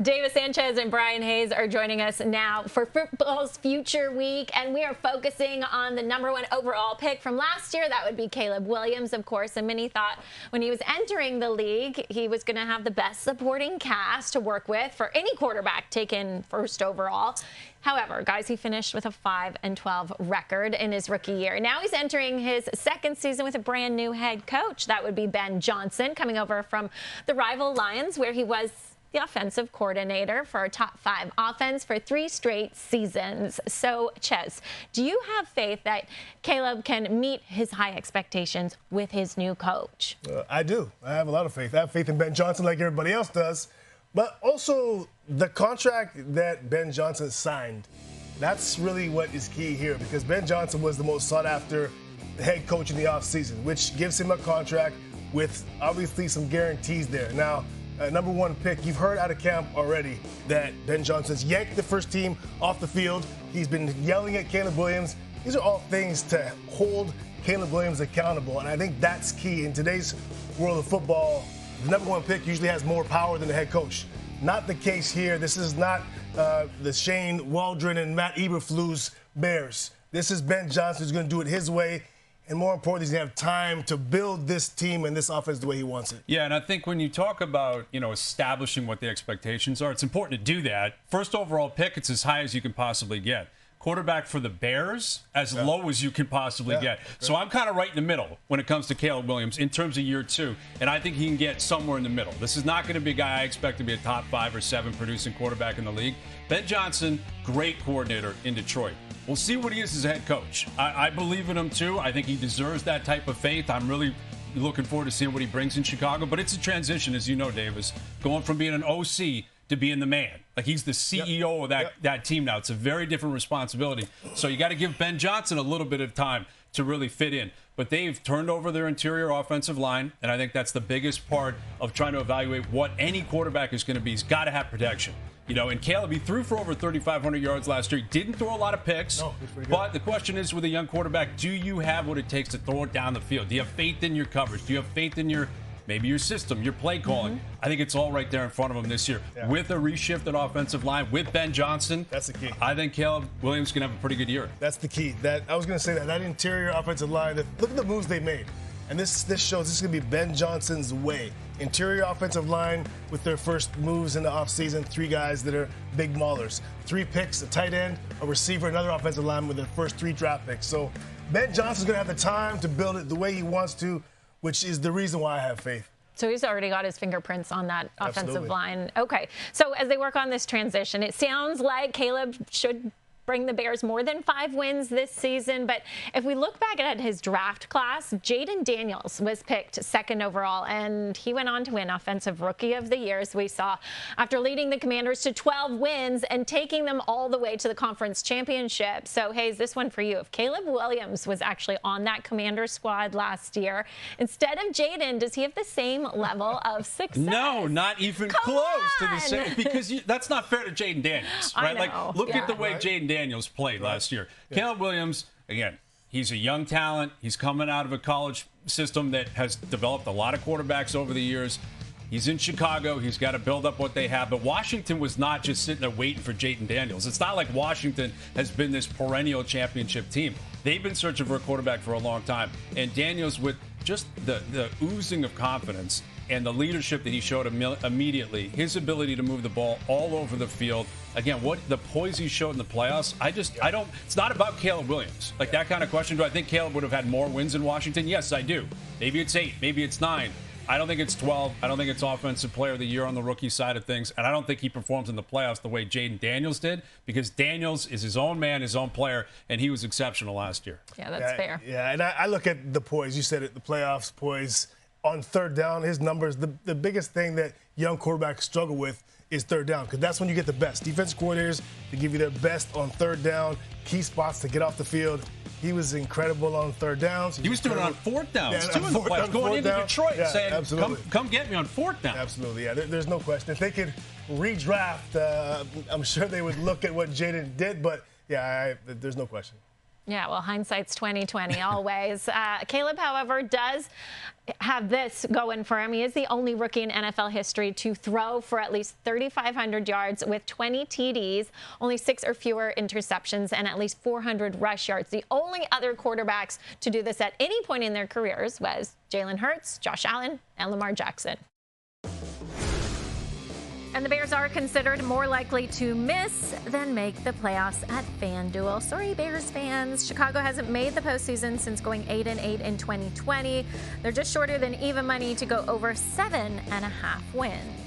Davis Sanchez and Bryan Hayes are joining us now for Football's Future Week, and we are focusing on the #1 overall pick from last year. That would be Caleb Williams, of course, and many thought when he was entering the league he was going to have the best supporting cast to work with for any quarterback taken first overall. However, guys, he finished with a 5-12 record in his rookie year. Now he's entering his second season with a brand new head coach. That would be Ben Johnson, coming over from the rival Lions, where he was the offensive coordinator for a top 5 offense for 3 straight seasons. So, Ches, do you have faith that Caleb can meet his high expectations with his new coach? I do. I have a lot of faith. I have faith in Ben Johnson like everybody else does. But also, the contract that Ben Johnson signed, that's really what is key here, because Ben Johnson was the most sought-after head coach in the offseason, which gives him a contract with obviously some guarantees there. Now, #1 pick, you've heard out of camp already that Ben Johnson's yanked the first team off the field. He's been yelling at Caleb Williams. These are all things to hold Caleb Williams accountable, and I think that's key. In today's world of football, the #1 pick usually has more power than the head coach. Not the case here. This is not the Shane Waldron and Matt Eberflus Bears. This is Ben Johnson who's going to do it his way. And more importantly, he's going to have time to build this team and this offense the way he wants it. Yeah, and I think when you talk about, establishing what the expectations are, it's important to do that. First overall pick, it's as high as you can possibly get. Quarterback for the Bears, as low as you can possibly get. So I'm kind of right in the middle when it comes to Caleb Williams in terms of year 2. And I think he can get somewhere in the middle. This is not going to be a guy I expect to be a top 5 or 7 producing quarterback in the league. Ben Johnson, great coordinator in Detroit. We'll see what he is as a head coach. I believe in him, too. I think he deserves that type of faith. I'm really looking forward to seeing what he brings in Chicago. But it's a transition, as you know, Davis, going from being an OC to being the man. Like, he's the CEO of that team now. It's a very different responsibility. So you got to give Ben Johnson a little bit of time to really fit in. But they've turned over their interior offensive line, and I think that's the biggest part of trying to evaluate what any quarterback is going to be. He's got to have protection. And Caleb, he threw for over 3,500 yards last year. He didn't throw a lot of picks. No, he's pretty good. But the question is, with a young quarterback, do you have what it takes to throw it down the field? Do you have faith in your coverage? Do you have faith in maybe your system, your play calling? I think it's all right there in front of him this year. Yeah. With a reshifted offensive line, with Ben Johnson, that's the key. I think Caleb Williams can have a pretty good year. That's the key. I was going to say that interior offensive line, look at the moves they made. And this shows this is going to be Ben Johnson's way. Interior offensive line with their first moves in the offseason, 3 guys that are big maulers. 3 picks, a tight end, a receiver, another offensive lineman with their first 3 draft picks. So Ben Johnson's going to have the time to build it the way he wants to, which is the reason why I have faith. So he's already got his fingerprints on that offensive line. Okay, so as they work on this transition, it sounds like Caleb should bring the Bears more than 5 wins this season. But if we look back at his draft class, Jaden Daniels was picked 2nd overall, and he went on to win Offensive Rookie of the Year, as we saw, after leading the Commanders to 12 wins and taking them all the way to the conference championship. So, Hayes, this one for you. If Caleb Williams was actually on that Commander squad last year, instead of Jaden, does he have the same level of success? No, not even close to the same. Because that's not fair to Jaden Daniels, right? I know. Look at the way Jaden Daniels played last year. Caleb Williams, again, he's a young talent. He's coming out of a college system that has developed a lot of quarterbacks over the years. He's in Chicago. He's got to build up what they have. But Washington was not just sitting there waiting for Jaden Daniels. It's not like Washington has been this perennial championship team. They've been searching for a quarterback for a long time. And Daniels, with just the oozing of confidence and the leadership that he showed immediately, his ability to move the ball all over the field. Again, what the poise he showed in the playoffs, I don't, it's not about Caleb Williams. Like that kind of question, do I think Caleb would have had more wins in Washington? Yes, I do. Maybe it's 8, maybe it's 9. I don't think it's 12. I don't think it's Offensive Player of the Year on the rookie side of things. And I don't think he performs in the playoffs the way Jaden Daniels did, because Daniels is his own man, his own player, and he was exceptional last year. Yeah, that's fair. Yeah, and I look at the poise. You said it, the playoffs poise. On 3rd down, his numbers, the biggest thing that young quarterbacks struggle with is 3rd down, because that's when you get the best. Defensive coordinators to give you their best on 3rd down, key spots to get off the field. He was incredible on 3rd downs. He was doing it on 4th downs, too, in the playoffs, going into Detroit saying, come get me on 4th down. Absolutely, yeah. There's no question. If they could redraft, I'm sure they would look at what Jaden did, but, yeah, there's no question. Yeah, well, hindsight's 20/20 always. Caleb, however, does have this going for him. He is the only rookie in NFL history to throw for at least 3,500 yards with 20 TDs, only 6 or fewer interceptions, and at least 400 rush yards. The only other quarterbacks to do this at any point in their careers was Jalen Hurts, Josh Allen, and Lamar Jackson. And the Bears are considered more likely to miss than make the playoffs at FanDuel. Sorry, Bears fans. Chicago hasn't made the postseason since going 8-8 in 2020. They're just shorter than even money to go over 7.5 wins.